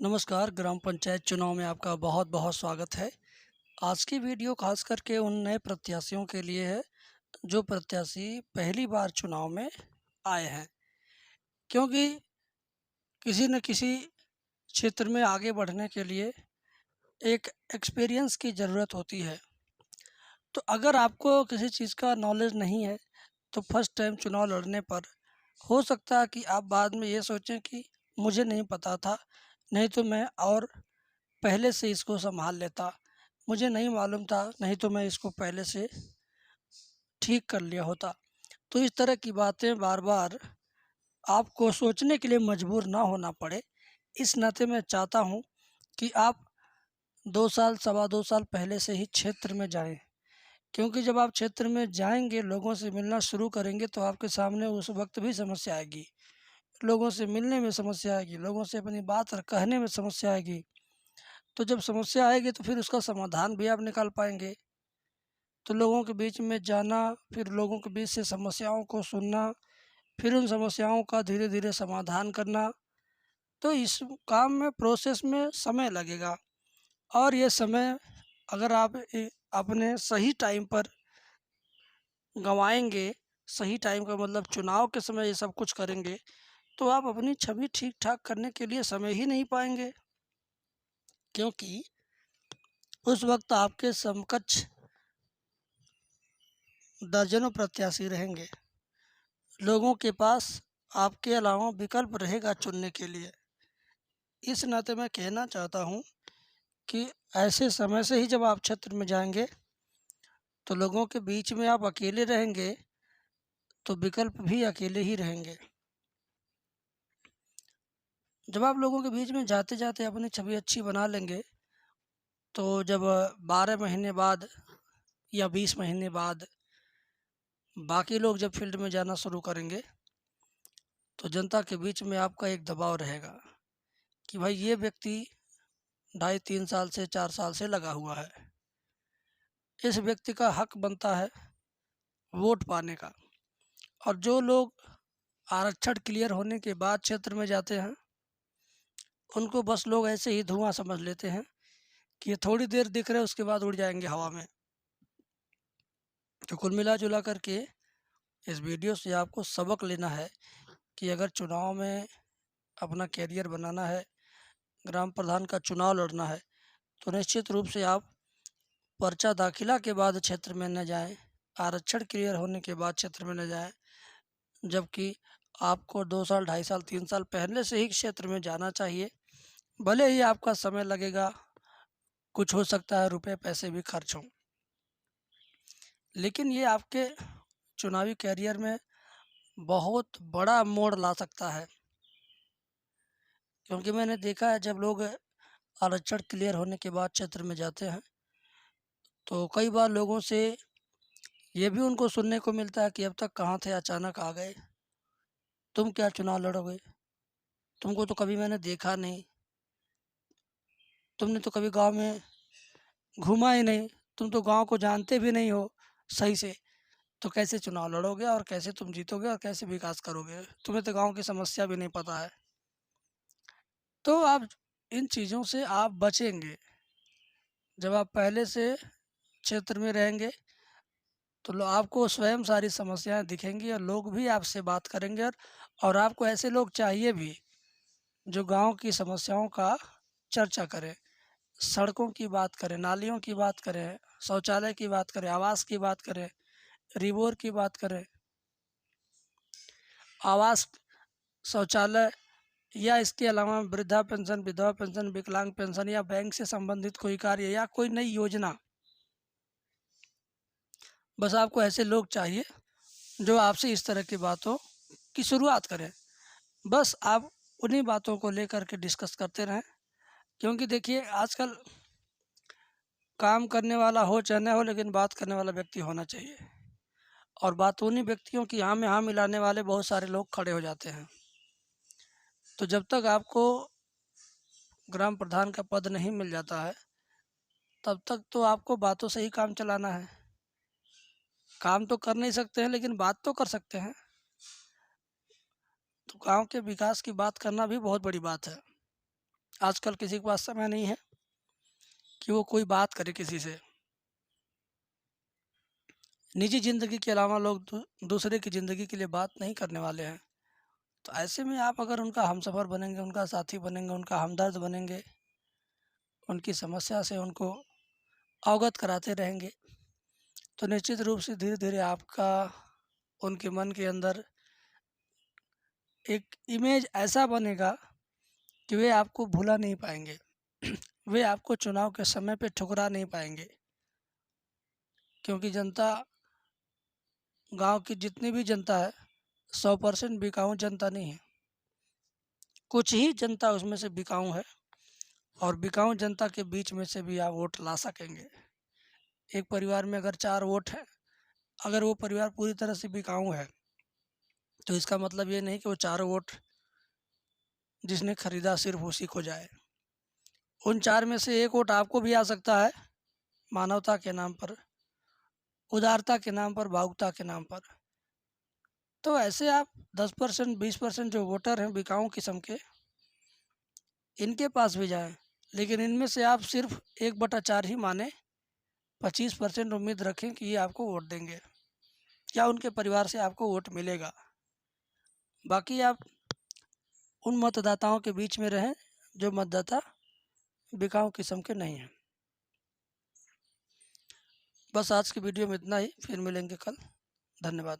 नमस्कार, ग्राम पंचायत चुनाव में आपका बहुत बहुत स्वागत है। आज की वीडियो खास करके उन नए प्रत्याशियों के लिए है जो प्रत्याशी पहली बार चुनाव में आए हैं, क्योंकि किसी न किसी क्षेत्र में आगे बढ़ने के लिए एक एक्सपीरियंस की ज़रूरत होती है। तो अगर आपको किसी चीज़ का नॉलेज नहीं है तो फर्स्ट टाइम चुनाव लड़ने पर हो सकता है कि आप बाद में ये सोचें कि मुझे नहीं पता था, नहीं तो मैं और पहले से इसको संभाल लेता, मुझे नहीं मालूम था, नहीं तो मैं इसको पहले से ठीक कर लिया होता। तो इस तरह की बातें बार बार आपको सोचने के लिए मजबूर ना होना पड़े, इस नाते मैं चाहता हूँ कि आप 2 साल सवा 2 साल पहले से ही क्षेत्र में जाएं, क्योंकि जब आप क्षेत्र में जाएंगे, लोगों से मिलना शुरू करेंगे तो आपके सामने उस वक्त भी समस्या आएगी। लोगों से मिलने में समस्या आएगी, लोगों से अपनी बात कहने में समस्या आएगी। तो जब समस्या आएगी तो फिर उसका समाधान भी आप निकाल पाएंगे। तो लोगों के बीच में जाना, फिर लोगों के बीच से समस्याओं को सुनना, फिर उन समस्याओं का धीरे धीरे समाधान करना, तो इस काम में प्रोसेस में समय लगेगा। और ये समय अगर आप अपने सही टाइम पर गंवाएंगे, सही टाइम का मतलब चुनाव के समय ये सब कुछ करेंगे, तो आप अपनी छवि ठीक ठाक करने के लिए समय ही नहीं पाएंगे, क्योंकि उस वक्त आपके समकक्ष दर्जनों प्रत्याशी रहेंगे। लोगों के पास आपके अलावा विकल्प रहेगा चुनने के लिए। इस नाते मैं कहना चाहता हूँ कि ऐसे समय से ही जब आप क्षेत्र में जाएंगे तो लोगों के बीच में आप अकेले रहेंगे तो विकल्प भी अकेले ही रहेंगे। जब आप लोगों के बीच में जाते जाते अपनी छवि अच्छी बना लेंगे तो जब 12 महीने बाद या 20 महीने बाद बाकी लोग जब फील्ड में जाना शुरू करेंगे तो जनता के बीच में आपका एक दबाव रहेगा कि भाई ये व्यक्ति 2.5 3 साल से 4 साल से लगा हुआ है, इस व्यक्ति का हक बनता है वोट पाने का। और जो लोग आरक्षण क्लियर होने के बाद क्षेत्र में जाते हैं उनको बस लोग ऐसे ही धुआं समझ लेते हैं कि ये थोड़ी देर दिख रहे हैं, उसके बाद उड़ जाएंगे हवा में। तो कुल मिला जुला करके इस वीडियो से आपको सबक लेना है कि अगर चुनाव में अपना कैरियर बनाना है, ग्राम प्रधान का चुनाव लड़ना है, तो निश्चित रूप से आप पर्चा दाखिला के बाद क्षेत्र में न जाएं, आरक्षण क्लियर होने के बाद क्षेत्र में न जाएं, जबकि आपको 2 साल 2.5 साल 3 साल पहले से ही क्षेत्र में जाना चाहिए। भले ही आपका समय लगेगा, कुछ हो सकता है रुपए पैसे भी खर्च हों, लेकिन ये आपके चुनावी कैरियर में बहुत बड़ा मोड़ ला सकता है। क्योंकि मैंने देखा है जब लोग आरक्षण क्लियर होने के बाद क्षेत्र में जाते हैं तो कई बार लोगों से ये भी उनको सुनने को मिलता है कि अब तक कहाँ थे, अचानक आ गए, तुम क्या चुनाव लड़ोगे, तुमको तो कभी मैंने देखा नहीं, तुमने तो कभी गांव में घूमा ही नहीं, तुम तो गांव को जानते भी नहीं हो सही से, तो कैसे चुनाव लड़ोगे और कैसे तुम जीतोगे और कैसे विकास करोगे, तुम्हें तो गांव की समस्या भी नहीं पता है। तो आप इन चीज़ों से आप बचेंगे जब आप पहले से क्षेत्र में रहेंगे, तो आपको स्वयं सारी समस्याएं दिखेंगी और लोग भी आपसे बात करेंगे। और आपको ऐसे लोग चाहिए भी जो गांव की समस्याओं का चर्चा करें, सड़कों की बात करें, नालियों की बात करें, शौचालय की बात करें, आवास की बात करें, रिवोर की बात करें, आवास, शौचालय, या इसके अलावा वृद्धा पेंशन, विधवा पेंशन, विकलांग पेंशन, या बैंक से संबंधित कोई कार्य या कोई नई योजना। बस आपको ऐसे लोग चाहिए जो आपसे इस तरह की बातों की शुरुआत करें। बस आप उन्हीं बातों को लेकर के डिस्कस करते रहें, क्योंकि देखिए आजकल काम करने वाला हो चाहे न हो, लेकिन बात करने वाला व्यक्ति होना चाहिए। और बात उन्हीं व्यक्तियों की हाँ में हाँ मिलाने वाले बहुत सारे लोग खड़े हो जाते हैं। तो जब तक आपको ग्राम प्रधान का पद नहीं मिल जाता है तब तक तो आपको बातों से ही काम चलाना है। काम तो कर नहीं सकते हैं लेकिन बात तो कर सकते हैं। तो गांव के विकास की बात करना भी बहुत बड़ी बात है। आजकल किसी के पास समय नहीं है कि वो कोई बात करे किसी से। निजी ज़िंदगी के अलावा लोग दूसरे की ज़िंदगी के लिए बात नहीं करने वाले हैं। तो ऐसे में आप अगर उनका हमसफ़र बनेंगे, उनका साथी बनेंगे, उनका हमदर्द बनेंगे, उनकी समस्या से उनको अवगत कराते रहेंगे, तो निश्चित रूप से धीरे धीरे आपका उनके मन के अंदर एक इमेज ऐसा बनेगा कि वे आपको भुला नहीं पाएंगे। वे आपको चुनाव के समय पे ठुकरा नहीं पाएंगे, क्योंकि जनता, गांव की जितनी भी जनता है, 100% बिकाऊ जनता नहीं है। कुछ ही जनता उसमें से बिकाऊ है, और बिकाऊ जनता के बीच में से भी आप वोट ला सकेंगे। एक परिवार में अगर 4 वोट हैं, अगर वो परिवार पूरी तरह से बिकाऊ है, तो इसका मतलब ये नहीं कि वो 4 वोट जिसने खरीदा सिर्फ उसी को जाए। उन 4 में से 1 वोट आपको भी आ सकता है, मानवता के नाम पर, उदारता के नाम पर, भावुकता के नाम पर। तो ऐसे आप 10% 20% जो वोटर हैं बिकाऊ किस्म के, इनके पास भी जाएं, लेकिन इनमें से आप सिर्फ 1/4 ही माने, 25% उम्मीद रखें कि ये आपको वोट देंगे या उनके परिवार से आपको वोट मिलेगा। बाकी आप उन मतदाताओं के बीच में रहें जो मतदाता बिकाऊ किस्म के नहीं हैं। बस आज की वीडियो में इतना ही, फिर मिलेंगे कल। धन्यवाद।